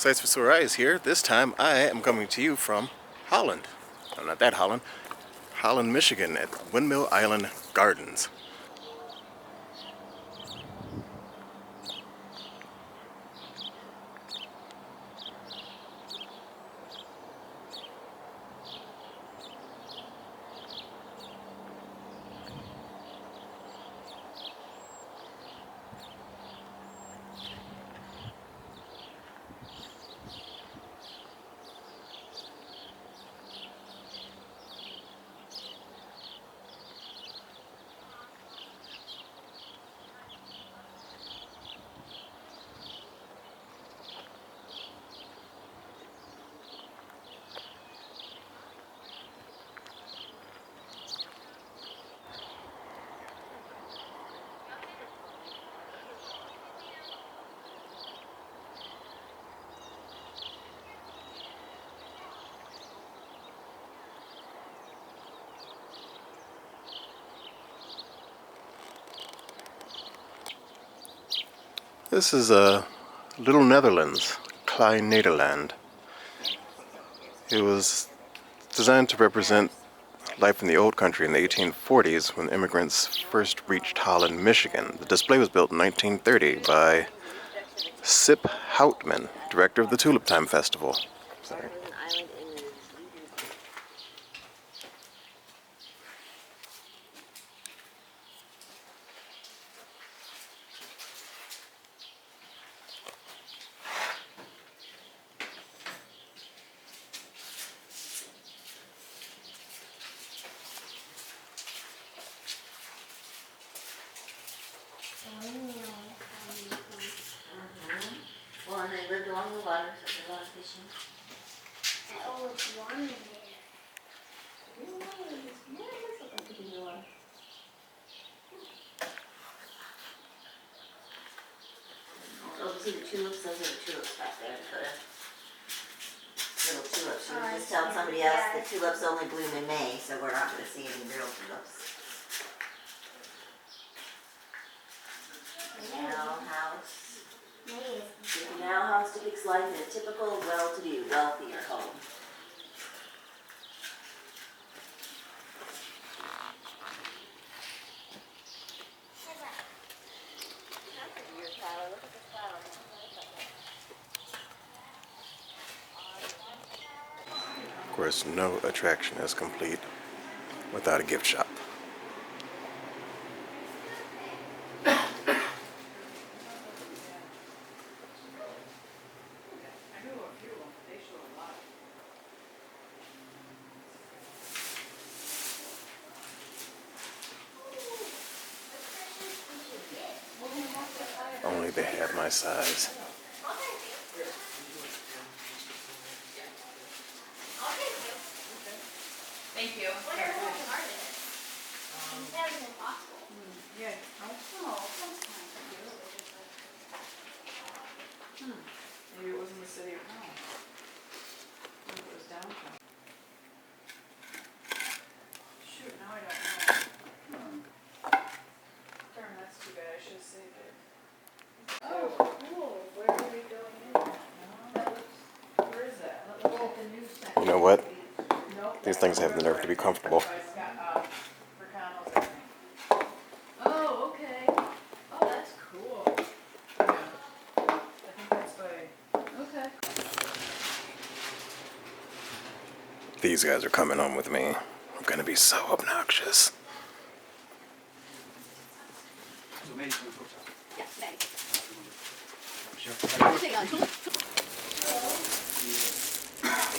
Sights for Sore Eyes here. This time I am coming to you from Holland. No, not that Holland. Holland, Michigan at Windmill Island Gardens. This is Little Netherlands, Klein Nederland. It was designed to represent life in the old country in the 1840s when immigrants first reached Holland, Michigan. The display was built in 1930 by Sip Houtman, director of the Tulip Time Festival. Sorry. Well, and they lived along the water, so there's a lot of fishing. I always wanted it. Yeah, it looks like a pretty door. Oh, see the tulips? Those are the tulips back there, Dakota. Little tulips. You were just telling somebody else that tulips only bloom in May, so we're not going to see any real tulips. Now house. Now house depicts life in a typical, well-to-do, wealthier home. Of course, no attraction is complete without a gift shop. Only they have my size. Thank you. That was impossible. Yeah. Maybe it was in the city of Holland. Maybe it was downtown. Shoot, now I don't know. Darn, that's too bad. I should have saved it. Oh, cool. Where are we going in? Where is that? That looks like the news center. You know what? Nope. These things have the nerve to be comfortable. Oh, okay. Oh, that's cool. Yeah. I think that's by. Okay. These guys are coming home with me. I'm gonna be so obnoxious. Yeah, thanks.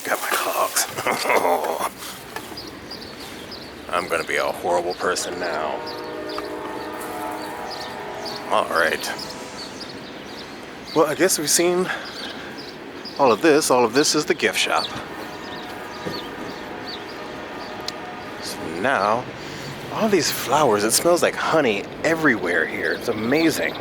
Got my clogs. I'm gonna be a horrible person now. Alright. Well, I guess we've seen all of this. All of this is the gift shop. So now, all these flowers, it smells like honey everywhere here. It's amazing.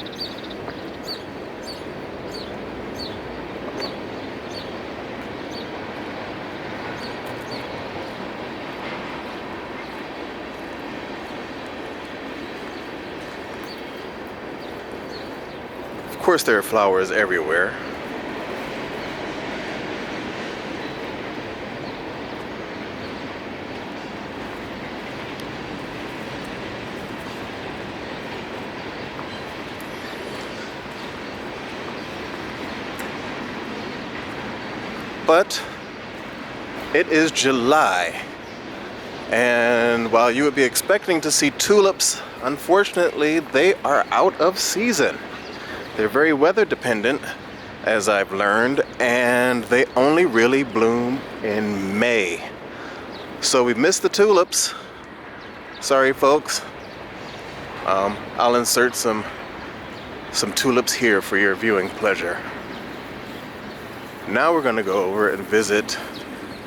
Of course there are flowers everywhere. but it is July. And while you would be expecting to see tulips, unfortunately, they are out of season. They're very weather dependent, as I've learned, and they only really bloom in May. So we missed the tulips. Sorry, folks. I'll insert some tulips here for your viewing pleasure. Now we're going to go over and visit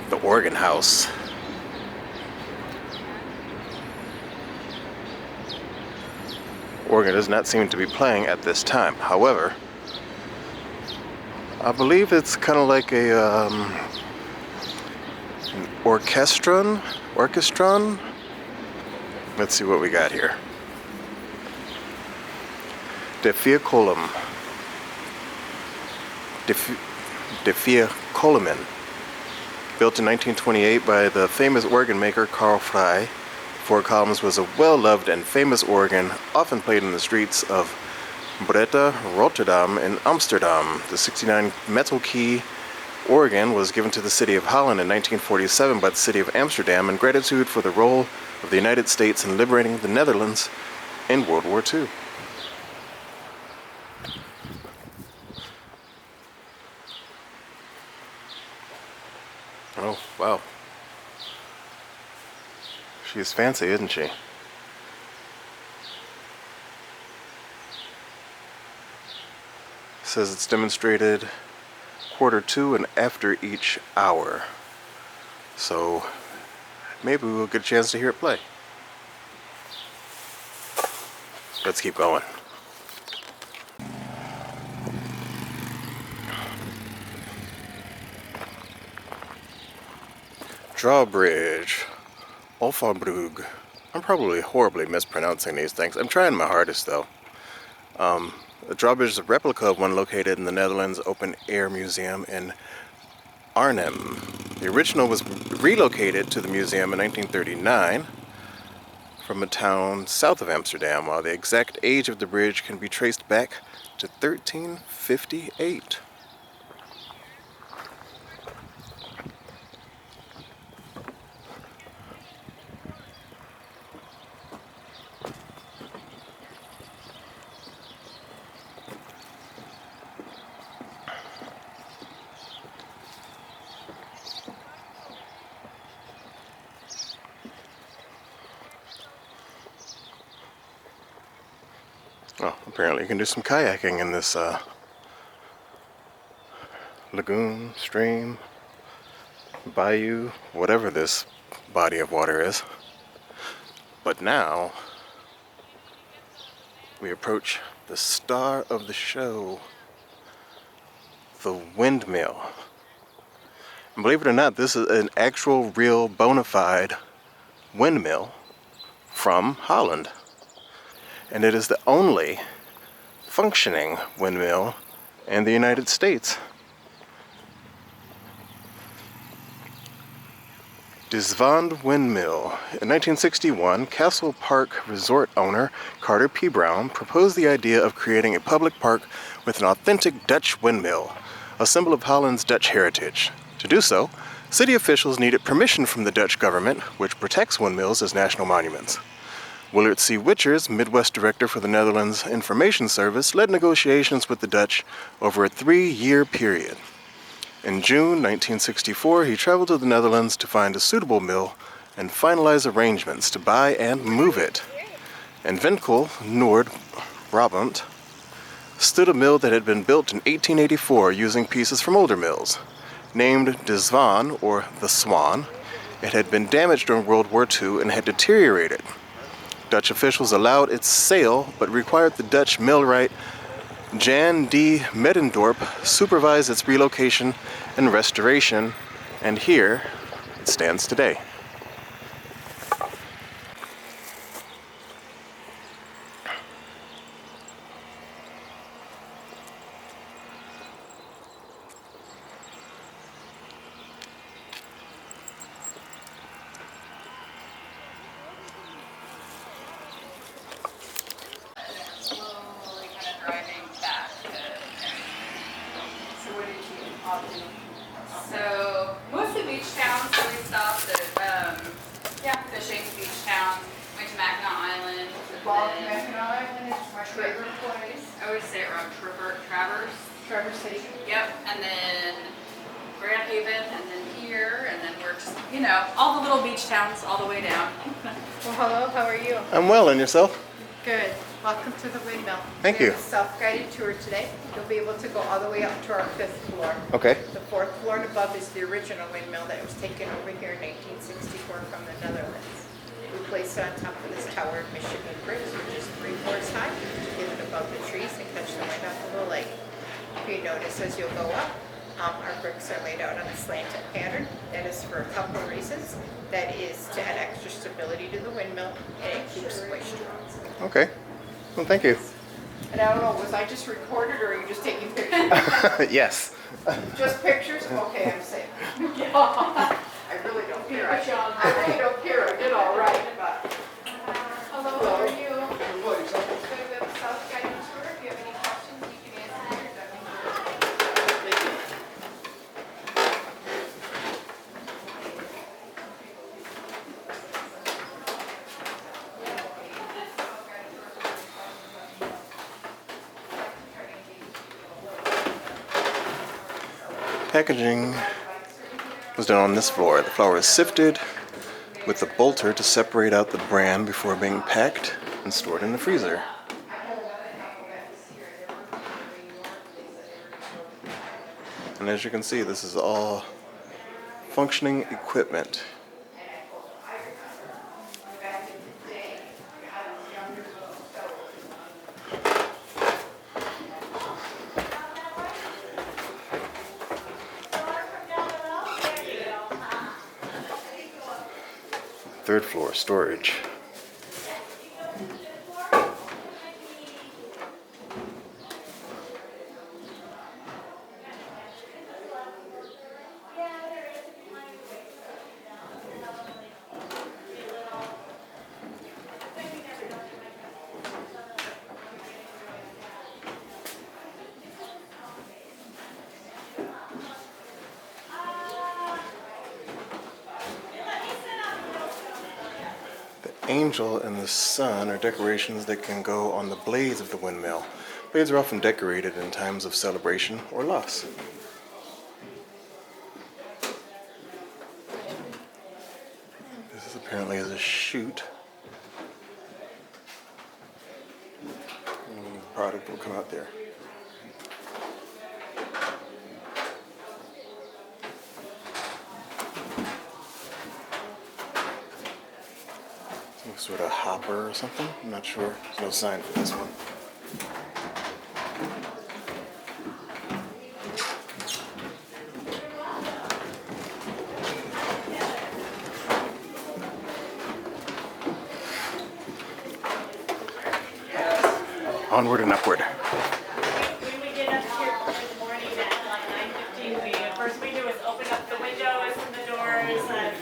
the organ house. Organ does not seem to be playing at this time. However, I believe it's kind of like an orchestron. Let's see what we got here. Defiacolum. Built in 1928 by the famous organ maker Carl Frey. Four Columns was a well-loved and famous organ, often played in the streets of Breda, Rotterdam, and Amsterdam. The 69 metal key organ was given to the city of Holland in 1947 by the city of Amsterdam in gratitude for the role of the United States in liberating the Netherlands in World War II. Oh, wow. She's fancy, isn't she? Says it's demonstrated quarter to and after each hour. So maybe we'll get a chance to hear it play. Let's keep going. Drawbridge. Olfabrug. I'm probably horribly mispronouncing these things. I'm trying my hardest though. The Drawbridge is a replica of one located in the Netherlands Open Air Museum in Arnhem. The original was relocated to the museum in 1939 from a town south of Amsterdam, while the exact age of the bridge can be traced back to 1358. Oh, apparently you can do some kayaking in this lagoon, stream, bayou, whatever this body of water is. But now we approach the star of the show, the windmill. And believe it or not, this is an actual, real, bona fide windmill from Holland. And it is the only functioning windmill in the United States. Desvan Windmill. In 1961, Castle Park resort owner Carter P. Brown proposed the idea of creating a public park with an authentic Dutch windmill, a symbol of Holland's Dutch heritage. To do so, city officials needed permission from the Dutch government, which protects windmills as national monuments. Willard C. Witchers, Midwest Director for the Netherlands Information Service, led negotiations with the Dutch over a 3-year period. In June 1964, he traveled to the Netherlands to find a suitable mill and finalize arrangements to buy and move it. In Winkel, Noord-Brabant, stood a mill that had been built in 1884 using pieces from older mills. Named Desvan, or the Swan, it had been damaged during World War II and had deteriorated. Dutch officials allowed its sale, but required the Dutch millwright Jan D. Medendorp supervise its relocation and restoration, and here it stands today. Slowly kind of driving back. So what did you So mostly beach towns. So we stopped at fishing beach towns. Went to Mackinac Island. Mackinac Island is my favorite place. I always say it wrong. Traverse. Traverse City. Yep. And then Grand Haven, and then here, and then we're just, you know, all the little beach towns all the way down. Well, hello, how are you? I'm well, and yourself? Good. Welcome to the Windmill. Thank We you. have a self-guided tour today. You'll be able to go all the way up to our 5th floor. Okay. The 4th floor and above is the original windmill that was taken over here in 1864 from the Netherlands. We placed it on top of this tower of Michigan bricks, which is 3 floors high, to get it above the trees and catch the wind off the little lake. If you notice as you'll go up, our bricks are laid out on a slanted pattern. That is for a couple of reasons. That is to add extra stability to the windmill, and it keeps moisture. Okay. Well, thank you. And I don't know, was I just recorded or are you just taking pictures? Yes. Just pictures? Okay, I'm safe. I really don't care. I really don't care. I did all right, but. Hello, how are you? Good, we have a self-guided tour. If you have any questions, you can answer here. Packaging was done on this floor. The flour is sifted with a bolter to separate out the bran before being packed and stored in the freezer. And as you can see, this is all functioning equipment. Third floor storage. Angel and the sun are decorations that can go on the blades of the windmill. Blades are often decorated in times of celebration or loss. This is apparently a chute. And the product will come out there. Some sort of hopper or something. I'm not sure. There's no sign for this one. Onward and upward. When we get up here in the morning at like 9:15, first we do is open up the windows and the doors and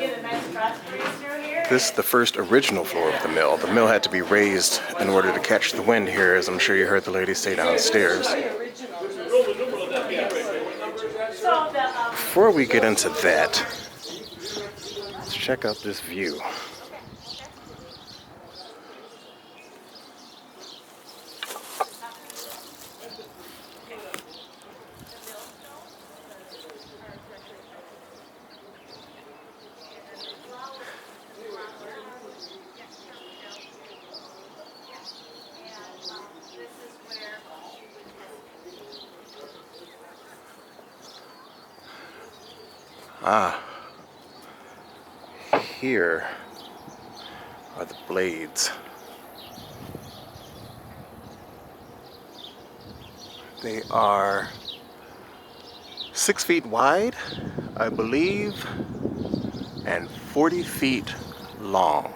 get a nice frost breeze through here. This is the first original floor of the mill. The mill had to be raised in order to catch the wind here, as I'm sure you heard the lady say downstairs. Before we get into that, let's check out this view. Here are the blades. They are 6 feet wide, I believe, and 40 feet long.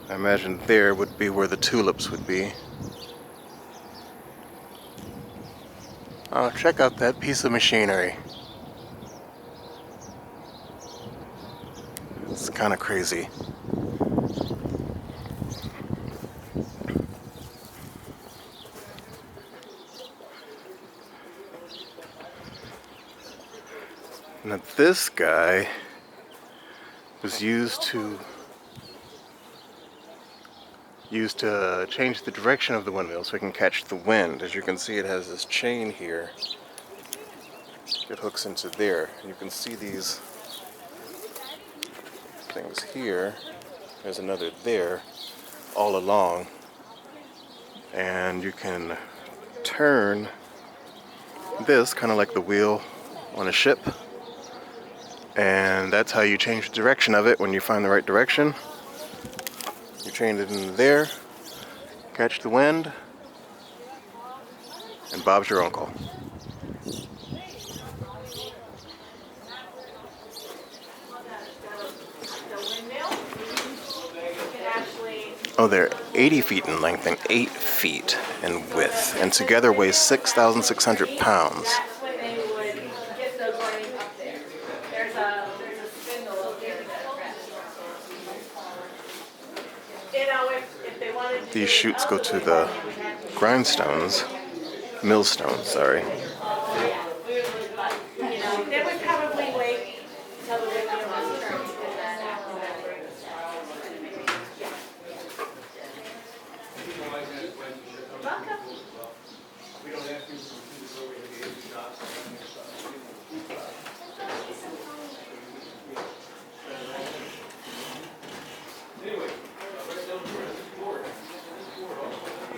I imagine there would be where the tulips would be. Oh, check out that piece of machinery. It's kind of crazy. Now this guy was used to change the direction of the windmill so it can catch the wind. As you can see, it has this chain here. It hooks into there. You can see these things here. There's another there, all along. And you can turn this kind of like the wheel on a ship. And that's how you change the direction of it when you find the right direction. You chain it into there, catch the wind, and Bob's your uncle. Oh, they're 80 feet in length and 8 feet in width, and together weighs 6,600 pounds. That's when they would get those running up there. There's a spindle up there that you know, if they wanted to These do chutes go it to up the way, we had to- grindstones, millstones, sorry. You know, they would probably wait until the windmill was turned and then after that. Welcome.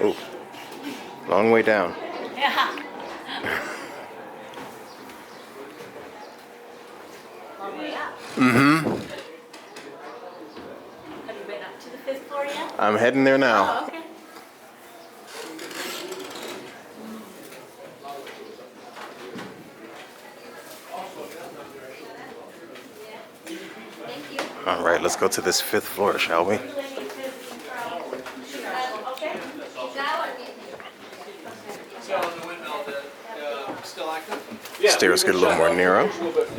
Oh, long way down. Yeah. Long way up. Mm-hmm. Have you been up to the 5th floor yet? I'm heading there now. Oh, okay. All right, let's go to this 5th floor, shall we? Okay. So the windmill, still active? Stairs get a little more narrow.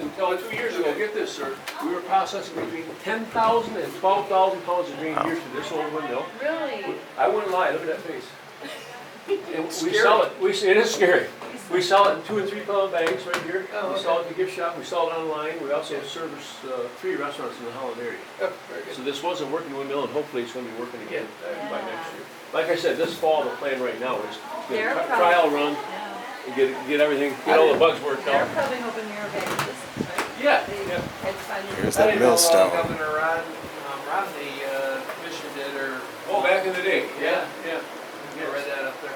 Until 2 years ago, get this, sir, we were processing between 10,000 and 12,000 pounds of grain a year to this old windmill. Really? I wouldn't lie, look at that face. And we sell it, it is scary. We sell it in 2 and 3 pound bags right here. We sell it at the gift shop, we sell it online. We also service 3 restaurants in the Holland area. So this was a working windmill, and hopefully it's going to be working again by next year. Like I said, this fall, the plan right now is to trial run, and get everything, get all the bugs worked They're out. probably hoping you're a big distance, right? Yeah, They yeah. had fun. Here's that millstone. Governor Romney commissioned it, or Oh, back in the day, yeah. I read that up there.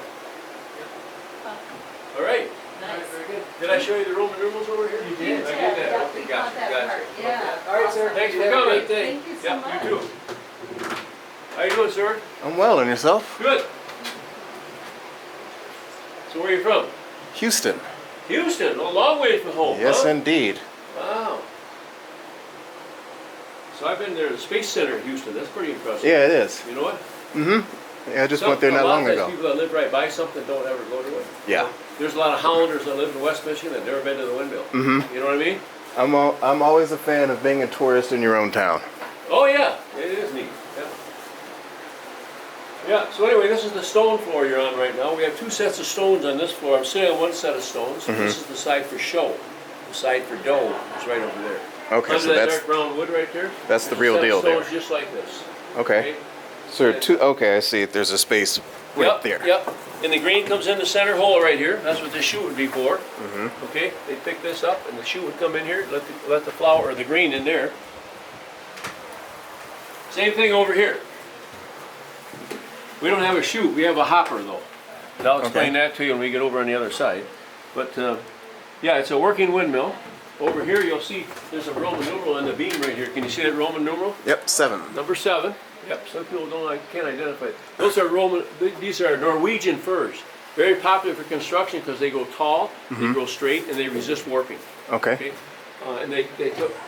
All right. Nice. Very good. Did I show you the Roman numerals over here? You did. I did that. Yeah, Okay, we gotcha, caught that gotcha. part, yeah. All right, sir. Thanks for You have a coming. great day. Thank you so Yeah, much. you too. How you doing, sir? I'm well, and yourself? Good. So where are you from? Houston. Houston, a long way from home, Yes, huh? indeed. Wow. So I've been there at the Space Center in Houston. That's pretty impressive. Yeah, it is. You know what? Mm-hmm. Yeah, I just went there not long A lot of ago. people that live right by something don't ever go to it. Yeah. There's a lot of Hollanders that live in West Michigan that never been to the windmill. Mm-hmm. You know what I mean? I'm always a fan of being a tourist in your own town. Oh yeah, it is neat. Yeah. Yeah, so anyway, this is the stone floor you're on right now. We have 2 sets of stones on this floor. I'm sitting on one set of stones. This is the side for show. The side for dough is right over there. Okay, Under so that that's dark brown wood right there. that's the there's a real set of deal there. stones just like this. Okay. So okay, I see. There's a space right Yep, there. Yep. And the grain comes in the center hole right here. That's what this chute would be for. Mm-hmm. Okay. They pick this up, and the chute would come in here. Let the flour or the grain in there. Same thing over here. We don't have a chute. We have a hopper though. And I'll explain that to you when we get over on the other side. But yeah, it's a working windmill. Over here you'll see there's a Roman numeral on the beam right here. Can you see that Roman numeral? Yep, 7. Number 7. Yep, some people can't identify it. Those are these are Norwegian firs. Very popular for construction because they go tall, they grow straight, and they resist warping. Okay. Okay? And they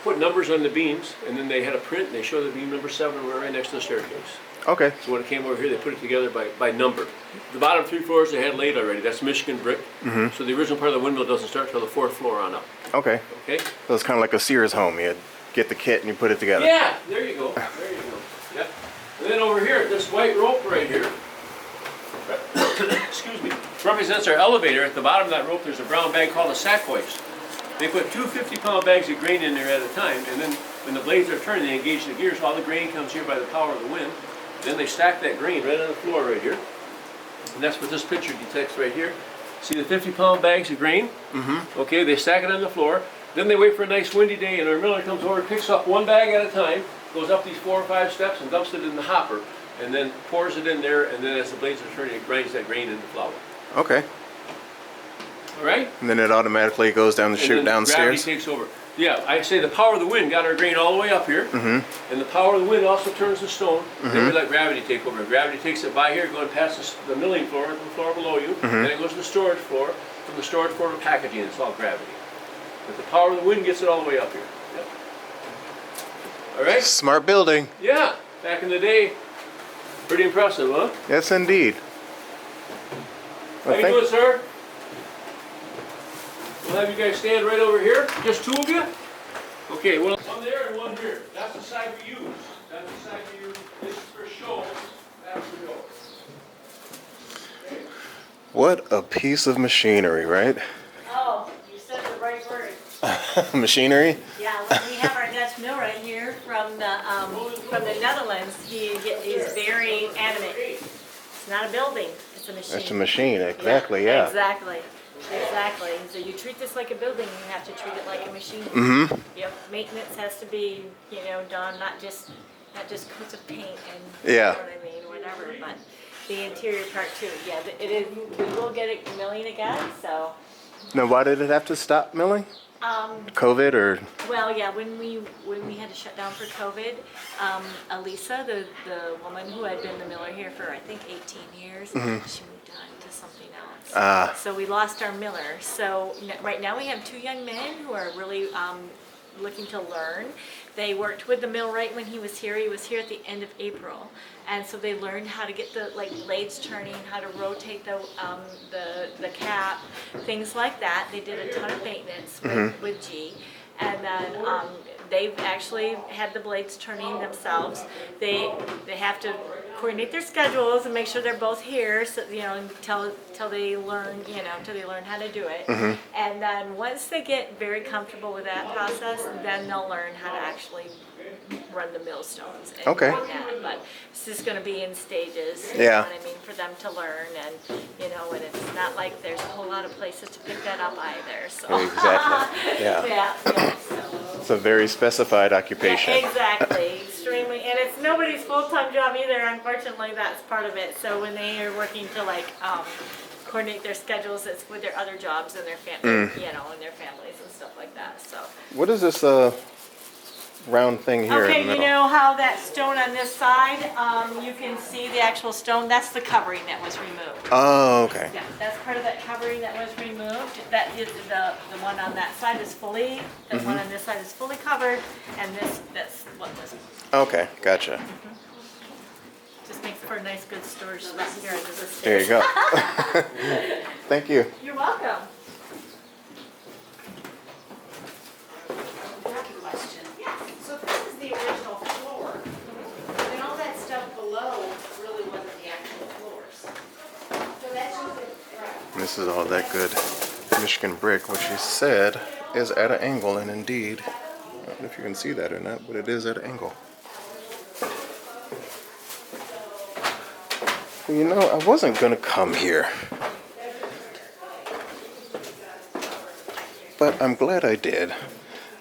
put numbers on the beams, and then they had a print, and they show the beam number 7 right next to the staircase. Okay. So when it came over here, they put it together by number. The bottom 3 floors they had laid already. That's Michigan brick. So the original part of the windmill doesn't start till the 4th floor on up. Okay. Okay? So it's kind of like a Sears home. You get the kit and you put it together. Yeah, there you go. There you go. Yep. And then over here, this white rope right here, excuse me, represents our elevator. At the bottom of that rope, there's a brown bag called a sack hoist. They put two 50-pound bags of grain in there at a time, and then when the blades are turning, they engage the gears. All the grain comes here by the power of the wind. Then they stack that grain right on the floor right here. And that's what this picture detects right here. See the 50-pound bags of grain? Mm-hmm. Okay, they stack it on the floor. Then they wait for a nice windy day, and our miller comes over, picks up one bag at a time, goes up these 4 or 5 steps, and dumps it in the hopper, and then pours it in there, and then as the blades are turning, it grinds that grain into flour. Okay. All right? And then it automatically goes down the And chute then downstairs? gravity takes over. Yeah, I say the power of the wind got our grain all the way up here, and the power of the wind also turns the stone. Then we let gravity take over. Gravity takes it by here, going past the milling floor, the floor below you, then it goes to the storage floor. From the storage floor to packaging, it's all gravity. But the power of the wind gets it all the way up here. Yep. All right? Smart building. Yeah, back in the day, pretty impressive, huh? Yes, indeed. How you doing, sir? We'll have you guys stand right over here. Just 2 of you? Okay, well, one there and one here. That's the side we use. That's the side we use. This is for show. That's for show. What a piece of machinery, right? Oh, you said the right word. Machinery? Yeah, we have our Dutch mill right here from the Netherlands. He's very adamant. It's not a building, it's a machine. It's a machine, exactly, yeah. Exactly. So you treat this like a building, you have to treat it like a machine. Mm-hmm. Yep, maintenance has to be, done, not just coats of paint and, Yeah. you know what I mean, whatever, but the interior part too, yeah, it is, we will get it milling again, so. Now, why did it have to stop milling? COVID or? Well, yeah, when we had to shut down for COVID, Elisa, the woman who had been the miller here for I think 18 years, she moved on to something else. So we lost our miller. So right now we have 2 young men who are really looking to learn. They worked with the millwright when he was here. He was here at the end of April, and so they learned how to get the blades turning, how to rotate the cap, things like that. They did a ton of maintenance with G, and then they've actually had the blades turning themselves. They have to coordinate their schedules and make sure they're both here, so until they learn how to do it. And then once they get very comfortable with that process, then they'll learn how to actually run the millstones. And Okay. do that. But it's just going to be in stages. Yeah. You know what I mean, for them to learn, and and it's not like there's a whole lot of places to pick that up either. So. Exactly. Yeah. Yeah. So. It's a very specified occupation. Yeah, exactly. Extremely, and it's nobody's full-time job either. Unfortunately, that's part of it. So when they are working to coordinate their schedules, it's with their other jobs and their family, and their families and stuff like that. So. What is this round thing here in Okay, the middle? you know how that stone on this side, you can see the actual stone. That's the covering that was removed. Oh, okay. Yeah, that's part of that covering that was removed. That is the one on that side is fully. The one on this side is fully covered, and that's what was. Okay, gotcha. Just makes for a nice, good storage spot here under the stairs. There you go. Thank you. You're welcome. Question. So this is the original floor, and all that stuff below really wasn't the actual floors. So that's just This is all that good Michigan brick, which she said is at an angle, and indeed, I don't know if you can see that or not, but it is at an angle. Well, I wasn't gonna come here, but I'm glad I did.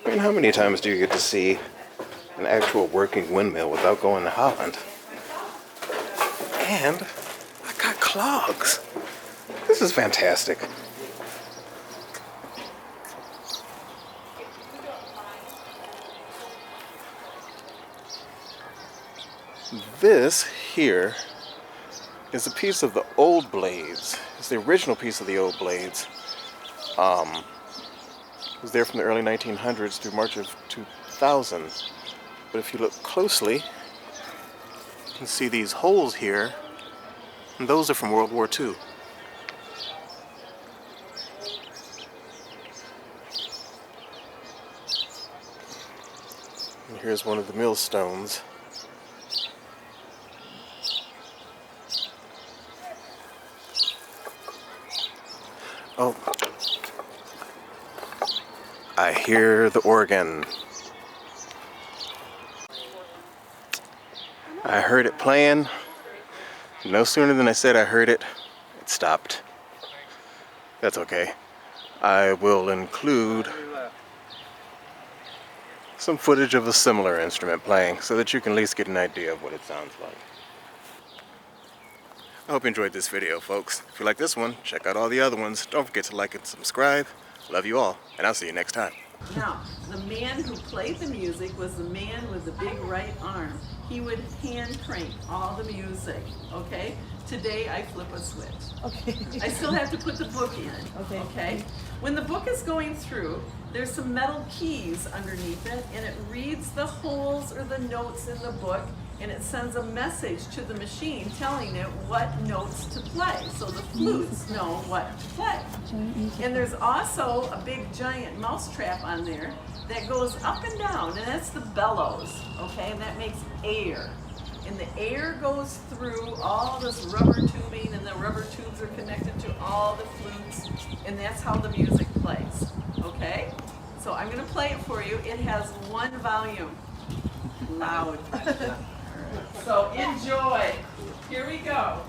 I mean, how many times do you get to see an actual working windmill without going to Holland? And I got clogs. This is fantastic. This here is a piece of the old blades. It's the original piece of the old blades. It was there from the early 1900s through March of 2000. But if you look closely, you can see these holes here, and those are from World War II. And here's one of the millstones. Oh, I hear the organ. I heard it playing. No sooner than I said I heard it, it stopped. That's okay. I will include some footage of a similar instrument playing so that you can at least get an idea of what it sounds like. I hope you enjoyed this video, folks. If you like this one, check out all the other ones. Don't forget to like and subscribe. Love you all, and I'll see you next time. Now, the man who played the music was the man with the big right arm. He would hand crank all the music, okay? Today I flip a switch. Okay. I still have to put the book in, okay? When the book is going through, there's some metal keys underneath it, and it reads the holes or the notes in the book, and it sends a message to the machine telling it what notes to play, so the flutes know what to play. And there's also a big giant mouse trap on there that goes up and down, and that's the bellows, okay? And that makes air. And the air goes through all this rubber tubing, and the rubber tubes are connected to all the flutes, and that's how the music plays, okay? So I'm gonna play it for you. It has one volume, loud. So enjoy. Here we go.